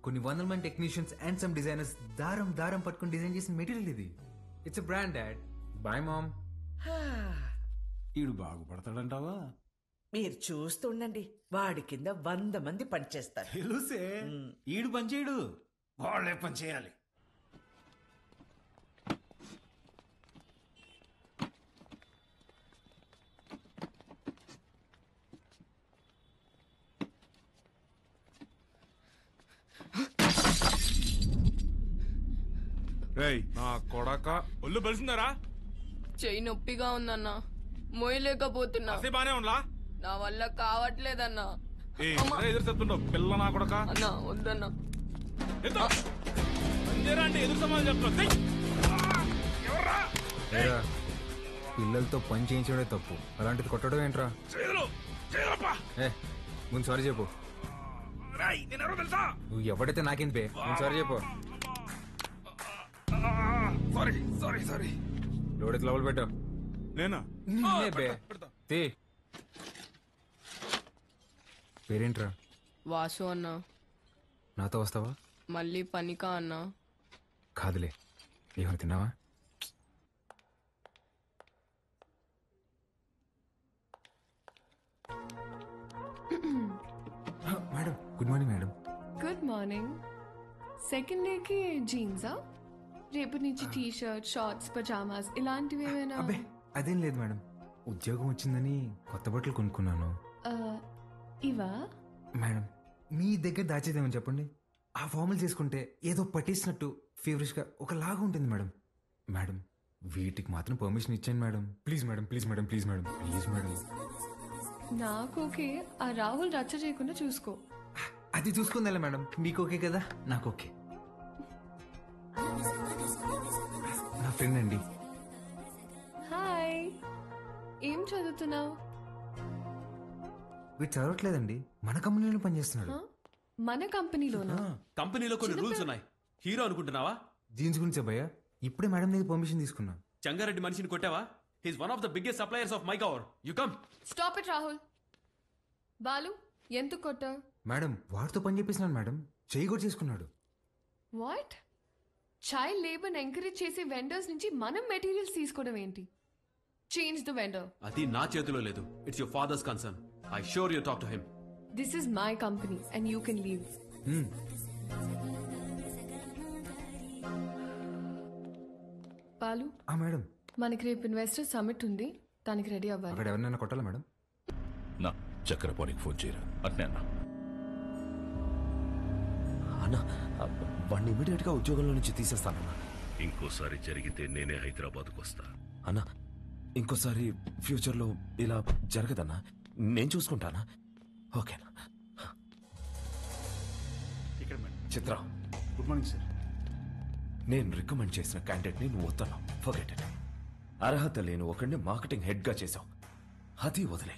కొన్ని వందల మంది టెక్నీషియన్స్ అండ్ సమ్ డిజైనర్స్ దారం దారం పట్టుకుని డిజైన్ చేసిన మెటీరియల్ ఇది. It's a brand dad. Boy mom. ఈడు బాగుపడతాడంటావా? మీరు చూస్తుండండి, వాడి కింద 100 మంది పనిచేస్తారు. తెలుసే, ఈడు పని చేయడు, వాళ్ళే పని చేయాలి. నా కొడక ఒళ్ళు బలిసిందారా? చెయ్యి నొప్పిగా ఉందన్నా, మోయలేకపోతున్నా. బానే ఉండలా? నా వల్ల కావట్లేదన్నా. ఎదురు చెప్తుండవు పిల్ల నా కొడక. అన్నా వద్దన్నా. అంటే ఎదురు సమాధానం చెప్తున్నా. పిల్లలతో పని చేయించడే తప్పు, అలాంటిది కొట్టడం ఏంట్రా? ముందు సారీ చెప్పు. నువ్వు ఎవడైతే నాకేం పే, ముందు సారీ చెప్పు. సారీ లోడెత్ లోపల పెట్టు. నేనా? పేరేంట్రా? వాసు అన్నా. నాతో వస్తావా? మళ్ళీ పనికా అన్నా? కాదులే, ఏమైనా తిన్నావా? Madam good morning. Madam good morning. Second డేకి జీన్సా? రేపటి నుంచి టీ షర్ట్, షార్ట్స్, పజామాస్ ఇలాంటివి ఏమైనా? అబ్బే అదేం లేదు మేడం, ఉద్యోగం వచ్చిందని కొత్త బట్టలు కొనుక్కున్నాను. ఇవా? మేడం మీ దగ్గర దాచేదేమని చెప్పండి. ఆ ఫార్మల్ చేసుకుంటే ఏదో పట్టేసినట్టు ఫేవరెట్ గా ఒకలాగా ఉంటుంది మేడం. మేడం వీటికి మాత్రం పర్మిషన్ ఇచ్చాను madam. Please madam, please madam, please madam, please madam. నాకు ఓకే, ఆ రాహుల్ రచ్చ చేయకుండా చూసుకో. అది చూసుకుందా మేడం, మీకు ఓకే కదా? నాకు ఓకే. నా ఫ్రెండ్ అండి. హాయ్, ఏం చదువుతున్నావు? వీడు చదవట్లేదండి, మన కంపెనీలో పనిచేస్తున్నాడు. మన కంపెనీలోనా? కంపెనీలో కొన్ని రూల్స్ ఉన్నాయి. హీరో అనుకుంటున్నావా? జీన్స్ గురించి భయ్యా ఇప్పుడే మేడం దగ్గర పర్మిషన్ తీసుకున్నా. చంగారెడ్డి మనిషిని కొట్టావా? He's one of the biggest suppliers of my cover. You come. Stop it Rahul. Balu ఎందుకు కొట్టావు? మేడం వాడితో పని చేపిస్తున్నాను మేడం, చేయి కూడా చేసుకున్నాడు. వాట్? చైల్డ్ లేబర్ ఎంకరేజ్ చేసే వెండర్స్ నుంచి మనం మెటీరియల్స్ తీసుకోవడం ఏంటి? Change the vendor. అది నా చేతిలో లేదు. It's your father's concern. I sure you talk to him. This is my company and you can leave. Balu madam మనకి రేపు ఇన్వెస్టర్ సమిట్ ఉంది, దానికి రెడీ అవ్వాలి. అక్కడ ఎవరినైనా కొట్టాలా మేడం? నా చక్రపాణికి ఫోన్ చేయరా. అట్నే అన్నా. అన్నా వాడిని ఇమీడియట్ గా ఉద్యోగంలో నుంచి తీసేస్తానన్నా. ఇంకోసారి జరిగితే నేనే హైదరాబాద్కు వస్తా. అన్నా ఇంకోసారి ఫ్యూచర్ లో ఇలా జరగదన్నా, నేను చూసుకుంటానా? ఓకేనా? చిత్ర గుడ్ మార్నింగ్ సార్. నేను రికమెండ్ చేసిన క్యాండిడేట్ ని నువ్వు వస్తున్నావు. Forget it. అర్హత లేని ఒకడిని మార్కెటింగ్ హెడ్ గా చేసావు, అది వదిలే.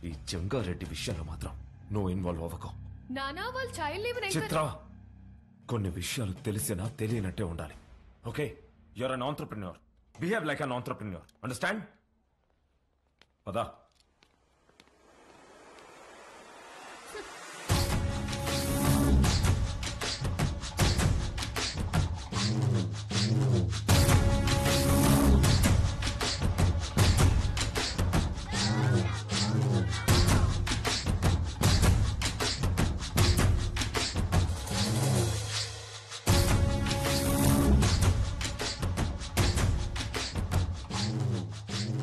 ఈ జంగారెడ్డి విషయంలో మాత్రం నువ్వు ఇన్వాల్వ్ అవ్వకు. నానా వాళ్ళు చైల్డ్ లేబర్ చిత్ర కొన్ని విషయాలు తెలిసినా తెలియనట్టే ఉండాలి. Okay, you're an entrepreneur. Behave like an entrepreneur. Understand? పదా.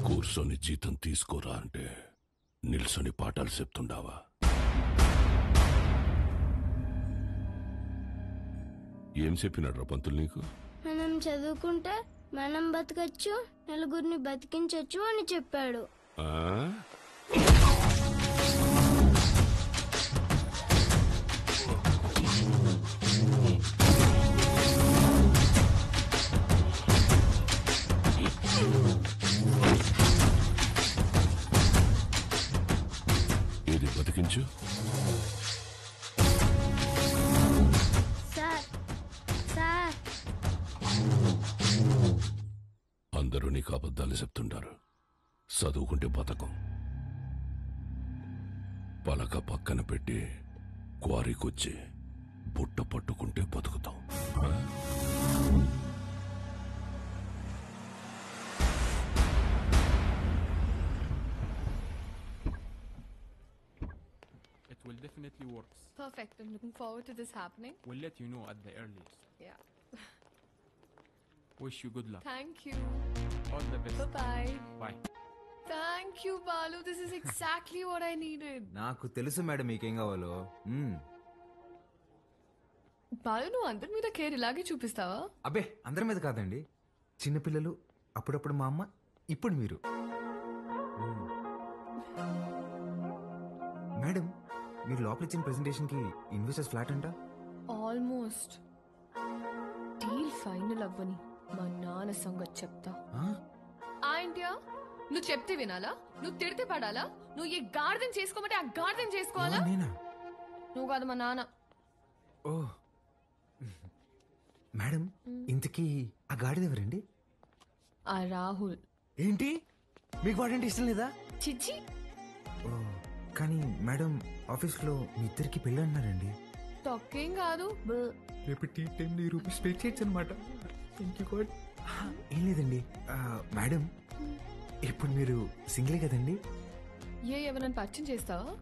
కూర్చొని జీతం తీసుకోరా అంటే నిల్సొని పాఠాలు చెప్తుండావా? ఏం చెప్పినాడు రా పంతులు నీకు? మనం చదువుకుంటే మనం బతకచ్చు, నలుగురిని బతికించచ్చు అని చెప్పాడు. ఏది బతికించు? అందరూ నీకు అబద్ధాలు చెప్తుంటారు. చదువుకుంటే బతకం. పలక పక్కన పెట్టి క్వారీకొచ్చి బుట్ట పట్టుకుంటే బతుకుతాం. It will definitely work. Perfect. I'm looking forward to this happening. We'll let you know at the earliest. Yeah. Wish you good luck. Thank you. All the best. Bye-bye. Bye. Thank you, Balu. This is exactly what I needed. నాకు తెలుసు madam మీకేం కావాలో. బాలు, నువ్వు అందరి మీద care ఇలాగే చూపిస్తావా? అబ్బే అందరి మీద కాదండి, చిన్నపిల్లలు, అప్పుడప్పుడు మా అమ్మ, ఇప్పుడు మీరు. మేడం మీరు లోపల ఇచ్చిన ప్రెజెంటేషన్ కి ఇన్వెస్టర్స్ ఫ్లాట్ అంట. ఆల్మోస్ట్. డీల్ ఫైనల్ అవ్వని మా నాన్న సంగతి చెప్తా. ఏంటియా నువ్వు చెప్తే వినాలా? నువ్వు తిడితే పడాలా? నువ్వు ఏ గార్డెన్ చేసుకోమంటే ఆ గార్డెన్ చేసుకోవాలా? నేనా? నువ్వు కాదు మా నాన్న. ఓ మేడం, ఇంతకీ ఆ గాడిద ఎవరండి? ఆ రాహుల్. ఏంటి మీకు వాడంటే ఇష్టం లేదా? చిచ్చి. ఓ కానీ మేడం ఆఫీస్లో మీ ఇద్దరికి పెళ్ళి అన్నారండి. తొక్కేం కాదు. రేపు టీ టైం రూపీస్ పే చేయొచ్చు అనమాట. ఏం లేదండి మేడం, ఇప్పుడు మీరు సింగిలే కదండి? ఎవరైనా పరిచయం చేస్తావా?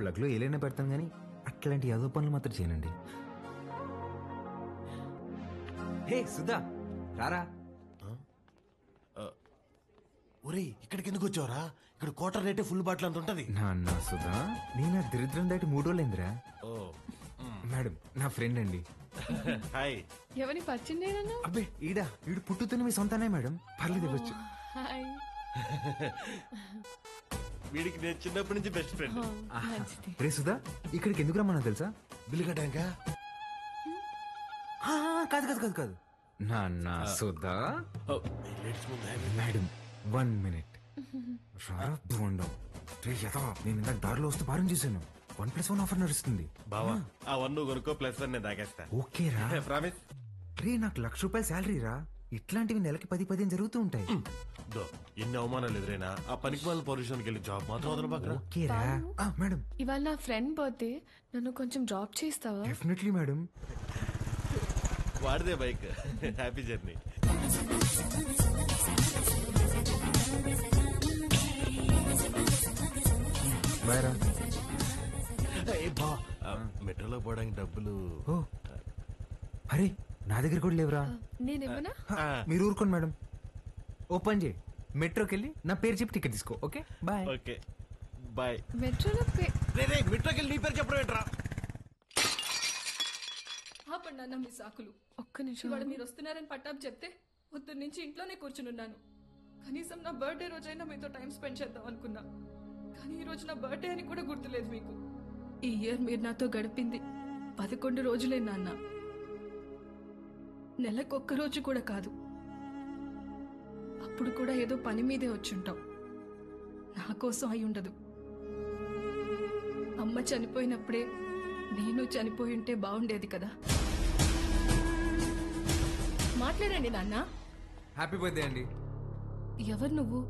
ప్లగ్లో ఏలైనా పెడతాం కానీ అట్లాంటి యాదో పనులు మాత్రం చేయనండి. హే సుధా రారా. ఒరే ఇక్కడికి ఎందుకు వచ్చావురా? ఇక్కడ క్వార్టర్ రేటే ఫుల్ బాటిల్ అంత ఉంటది. నా సుధా నేను దరిద్రం దాటి 3 రోజులైందిరా. మేడం నా ఫ్రెండ్ అండి. హాయ్. ఎవరిని పరిచయం చేయనన్నా? అబ్బే ఈడు పుట్టుతున్న మీ సొంతనే మేడం, పర్లేదు ఇవ్వచ్చు. హాయ్. వీడికి నేను చిన్నప్పటి నుంచి బెస్ట్ ఫ్రెండ్. రే సుధా ఇక్కడికి ఎందుకు రమ్మన్నా తెలుసా? బిల్లు కట్టాక? కాదు కాదు కాదు కాదు నా సుధా. మేడం 1 minute రారా బోండం. నేను ఇందాక దారిలో వస్తూ భారం చేశాను. 1+1 ఆఫర్ నడుస్తుంది. బావా ఆ 1 నువ్వు కొనుక్కో, +1 నేను తాగేస్తా. ఓకేరా? ప్రామిస్. రే నాకు ₹1,00,000 శాలరీ రా. ఇట్లాంటివి నెలకి 10-15 జరుగుతూ ఉంటాయి. ఎన్ని అవమానాలు ఎదురైనా ఆ పనికి వాళ్ళ పొజిషన్కి వెళ్ళి జాబ్ మాత్రం వదలబాక. ఓకేరా మేడం. ఇవాళ నా ఫ్రెండ్ బర్త్డే, నన్ను కొంచెం డ్రాప్ చేస్తావా? Definitely madam. వాడిదే బైక్. Happy journey. బాయ్ రా. మెట్రోలో పోవడానికి డబ్బులు. ఓ అరే నా దగ్గర కూడా లేవురా. నేను ఇవ్వనా? మీరు ఊరుకోండి మేడం. ఓపెన్ చేయి, మెట్రోకి వెళ్ళి నా పేరు చెప్పి టికెట్ తీసుకో. Okay bye. Okay bye. మెట్రోలో మెట్రోకి వెళ్ళి నీ పేరు చెప్పడం ఏంట్రా? ఆపండి అన్న మీ సాకులు. ఒక్క నిమిషం. ఇవాళ మీరు వస్తున్నారని పట్టాపు చెప్తే పొద్దున్న నుంచి ఇంట్లోనే కూర్చునున్నాను. కనీసం నా బర్త్డే రోజైనా మీతో టైం స్పెండ్ చేద్దాం అనుకున్నా. కానీ ఈ రోజు నా బర్త్డే అని కూడా గుర్తులేదు మీకు. ఈ ఇయర్ మీరు నాతో గడిపింది 11 రోజులే నాన్న. నెలకొక్క రోజు కూడా కాదు. అప్పుడు కూడా ఏదో పని మీదే వచ్చుంటాం. నా కోసం అయి ఉండదు. అమ్మ చనిపోయినప్పుడే నేను చనిపోయి ఉంటే బాగుండేది కదా. మాట్లాడండి నాన్న. హ్యాపీ బర్త్డే అండి. ఎవరు నువ్వు?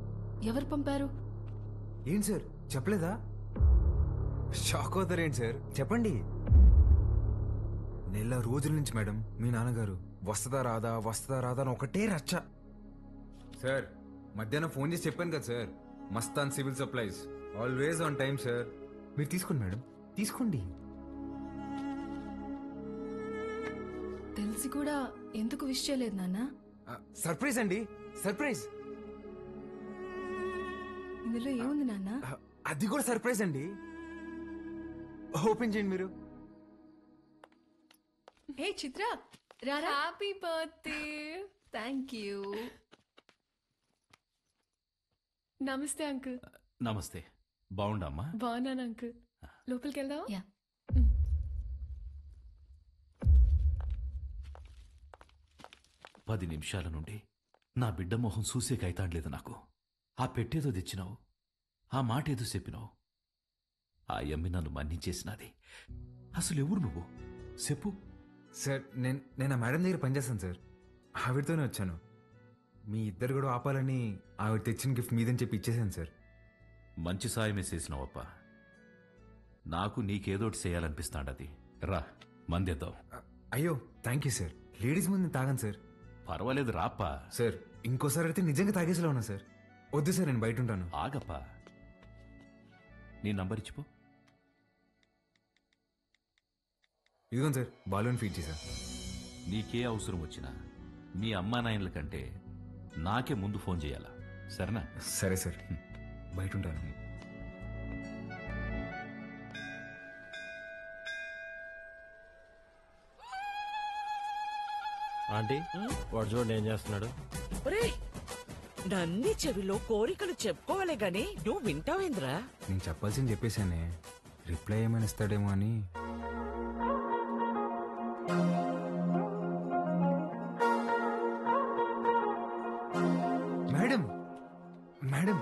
ఎవరు పంపారు? ఏంటి సార్ చెప్పలేదా? షాక్ అవుతారేంటి సార్, చెప్పండి. నెల రోజుల నుంచి మేడం మీ నాన్నగారు వస్తుందా రాదా అని ఒకటే రచ్చ. సార్ మధ్యాహ్నం ఫోన్ చేసి చెప్పాను కదా sir, Mastan civil supplies always on time sir. మీరు తీసుకోండి మేడం, తీసుకోండి. తెలిసి కూడా ఎందుకు విష్ చేయలేదు నాన్న? సర్ప్రైజ్ అండి, సర్ప్రైజ్. ఇందులో ఏముంది నాన్న? అది కూడా సర్ప్రైజ్ అండి. ఓపెన్ చేయండి మీరు. హే చిత్ర రారా. Happy birthday. Thank you. నమస్తే అంకుల్. నమస్తే. బాగుండమ్మా? బాగున్నాను అంకుల్. లోపలికి వెళ్దావా? యా. పది నిమిషాల నుండి నా బిడ్డ మొహం చూసే కైతాడలేదు నాకు. ఆ పెట్టేదో తెచ్చినావు, ఆ మాట ఏదో చెప్పినావు. ఆ యమ్మి నన్ను మన్నించేసినది. అసలు ఎవరు నువ్వు చెప్పు. సార్ నేను ఆ మేడం దగ్గర పనిచేస్తాను సార్, ఆవిడతోనే వచ్చాను. మీ ఇద్దరు కూడా ఆపాలని ఆవిడ తెచ్చిన గిఫ్ట్ మీదని చెప్పి ఇచ్చేసాను సార్. మంచి సాయమే చేసినావప్ప. నాకు నీకేదోటి చేయాలనిపిస్తాండది. రా మందేద్దాం. అయ్యో థ్యాంక్ యూ సార్. లేడీస్ ముందు తాగాను సార్. పర్వాలేదు రాప్పా. సార్ ఇంకోసారి అయితే నిజంగా తాగేసేలా ఉన్నా సార్. వద్దు సార్, నేను బయట ఉంటాను. ఆగప్పా, నీ నంబర్ ఇచ్చిపో. ఇదిగోండి సార్, బాలూన్ ఫీడ్ చేశా. నీకే అవసరం వచ్చినా మీ అమ్మా నాయనల కంటే నాకే ముందు ఫోన్ చేయాలా, సరేనా? సరే సార్, బయట ఉంటాను. ఆంటీ వాడు చూడండి ఏం చేస్తున్నాడు. ఒరేయ్, నన్ని చెవిలో కోరికలు చెప్పుకోవాలే గాని నువ్వు వింటావేంద్రా? నేను చెప్పాల్సింది చెప్పేశానే, రిప్లై ఏమైనా ఇస్తాడేమో అని. Madam madam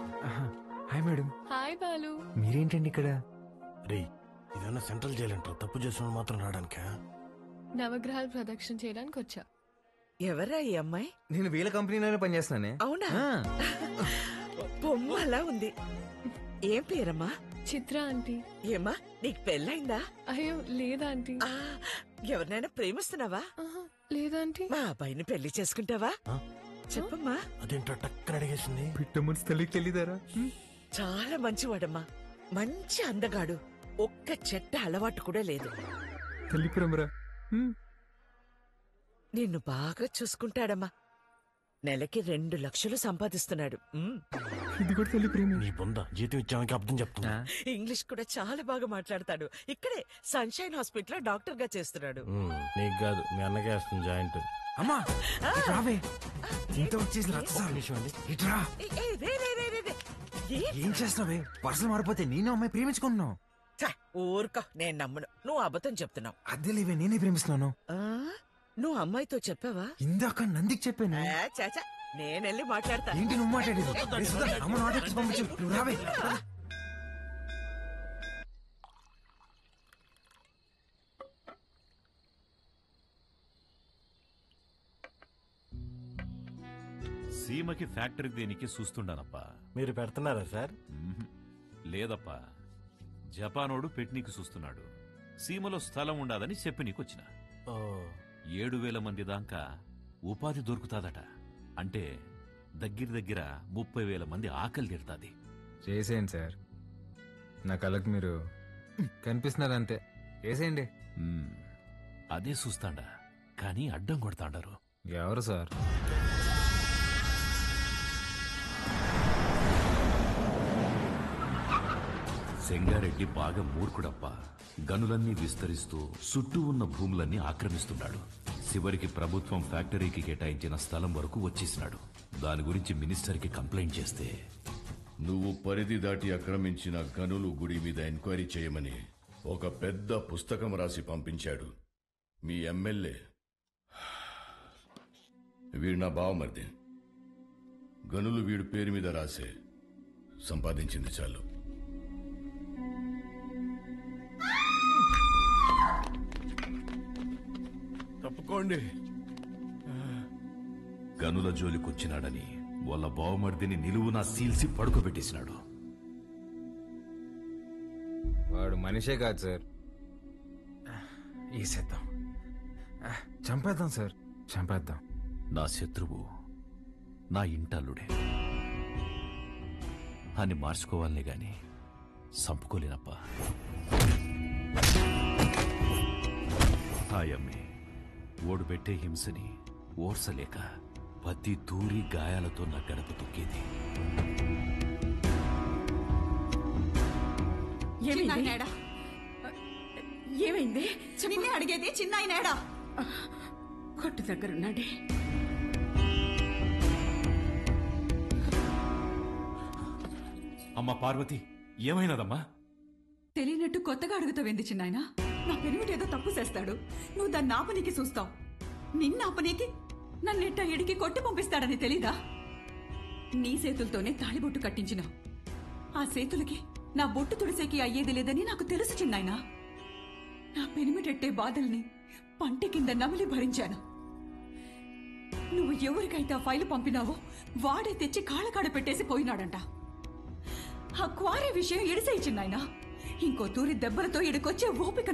hi madam. Hi Balu. మీరేంటండి ఇక్కడ? రే ఇదన్నా సెంట్రల్ జైలు అంటారు, తప్పు చేసిన మాత్రం రావడానికా? నవగ్రహాలు ప్రదక్షిణ చేయడానికి వచ్చా. ఎవరా ఈ అమ్మాయి? నేను వీళ్ళ కంపెనీలోనే పనిచేస్తున్నానే. అవునా? బొమ్మ అలా ఉంది. ఏం పేరమ్మా? చిత్ర ఆంటీ. ఏమ్మా నీకు పెళ్ళైందా? అయ్యో లేదా ఆంటీ. ఎవరినైనా ప్రేమిస్తున్నావా? లేదా ఆంటీ. మా అబ్బాయిని పెళ్లి చేసుకుంటావా? చెప్పమ్మా. అదేంటో టక్కన అడిగేసింది. పిట్ట మనసు తల్లికి తెలియదారా? చాలా మంచివాడమ్మా, మంచి అందగాడు, ఒక్క చెట్ట అలవాటు కూడా లేదు. తల్లి ప్రేమరా. నిన్ను బాగా చూసుకుంటాడమ్మా. నెలకి 2 లక్షలు సంపాదిస్తున్నాడు. ఇది కూడా తల్లి ప్రేమ. నీ బొంద జీతం ఇచ్చామని అర్థం చెప్తున్నా. ఇంగ్లీష్ కూడా చాలా బాగా మాట్లాడతాడు. ఇక్కడే సన్షైన్ హాస్పిటల్ డాక్టర్ గా చేస్తున్నాడు. నీకు కాదు, మీ అన్నకే వస్తుంది జాయింట్. అమ్మా రావే, ఇంత వచ్చేసి ఇట్రా. ఏం చేస్తున్నావే? పర్సలు మారిపోతే నేను అమ్మాయి ప్రేమించుకుంటున్నావు. ఊరుకో, నేను నమ్మను. నువ్వు అబద్ధం చెప్తున్నావు. అదే లేవే, నేనే ప్రేమిస్తున్నాను. నువ్వు అమ్మాయితో చెప్పావా? ఇందాక నందికి చెప్పాను. చాచా, నేనెళ్ళి మాట్లాడతా. ఏంటి నువ్వు మాట్లాడేది? అమ్మ నాటకి పంపించు, నువ్వు రావే. సీమకి ఫ్యాక్టరీ దేనికి చూస్తుండానప్పా. మీరు పెడుతున్నారా సార్? లేదప్పా, జపానోడు పెట్నీకి చూస్తున్నాడు. సీమలో స్థలం ఉండాదని చెప్పి నీకొచ్చిన. 7,000 మంది దాకా ఉపాధి దొరుకుతాదట. అంటే దగ్గర 30,000 మంది ఆకలి తీరుతాది. చేసేయండి సార్, నా కళ్ళకి మీరు కనిపిస్తున్నారు అంతే. చేసేయండి. అదే చూస్తాండా, కానీ అడ్డం కొడతాండారు. ఎవరు సార్? సెంగారెడ్డి బాగా మూర్ఖుడప్ప. గనులన్నీ విస్తరిస్తూ చుట్టూ ఉన్న భూములన్నీ ఆక్రమిస్తున్నాడు. చివరికి ప్రభుత్వం ఫ్యాక్టరీకి కేటాయించిన స్థలం వరకు వచ్చేసినాడు. దాని గురించి మినిస్టర్కి కంప్లైంట్ చేస్తే, నువ్వు పరిధి దాటి ఆక్రమించిన గనులు గుడి మీద ఎంక్వైరీ చేయమని ఒక పెద్ద పుస్తకం రాసి పంపించాడు మీ ఎమ్మెల్యే. వీడు నా బావమరిది. గనులు వీడు పేరు మీద రాసే, సంపాదించింది చాలు. తప్పుకోండి. గనుల జోలికొచ్చినాడని వాళ్ళ బావమర్దిని నిలువునా సీల్సి పడుకోబెట్టేసినాడు. వాడు మనిషే కాదు సార్. వేసేద్దాం, చంపేద్దాం సార్, చంపేద్దాం. నా శత్రువు నా ఇంటల్లుడే అని మార్చుకోవాలనే గాని చంపుకోలేనప్ప. హాయమ్మే ఓడు పెట్టే హింసని ఓర్సలేక పత్తి తూరి గాయాలతో నా గడప తొక్కేది. ఏమైంది? నిన్నే అడిగేది, చిన్నాయనేడా? కొట్టు దగ్గరున్నాడే. అమ్మ పార్వతి, ఏమైనదమ్మా? తెలియనట్టు కొత్తగా అడుగుతావేంది చిన్నాయన? నా పెనిమిటేదో తప్పు చేస్తాడు, నువ్వు దాన్ని ఆపనీకి చూస్తావు. నిన్న ఆపనీకి నన్నెట్ట ఎడికి కొట్టి పంపిస్తాడని తెలీదా? నీ చేతులతోనే తాళిబొట్టు కట్టించినావు. ఆ చేతులకి నా బొట్టు తుడిసేకి అయ్యేది లేదని నాకు తెలుసు చిన్నాయన. నా పెనిమిటెట్టే బాధల్ని పంట కింద నమిలి భరించాను. నువ్వు ఎవరికైతే ఆ ఫైలు పంపినావో వాడే తెచ్చి కాళ్ళకాడ పెట్టేసి పోయినాడంట. ఆ క్వారీ విషయం ఎడిసేయి చిన్నాయన. ఇంకో తూరి దెబ్బలతో ఇడికొచ్చే ఓపిక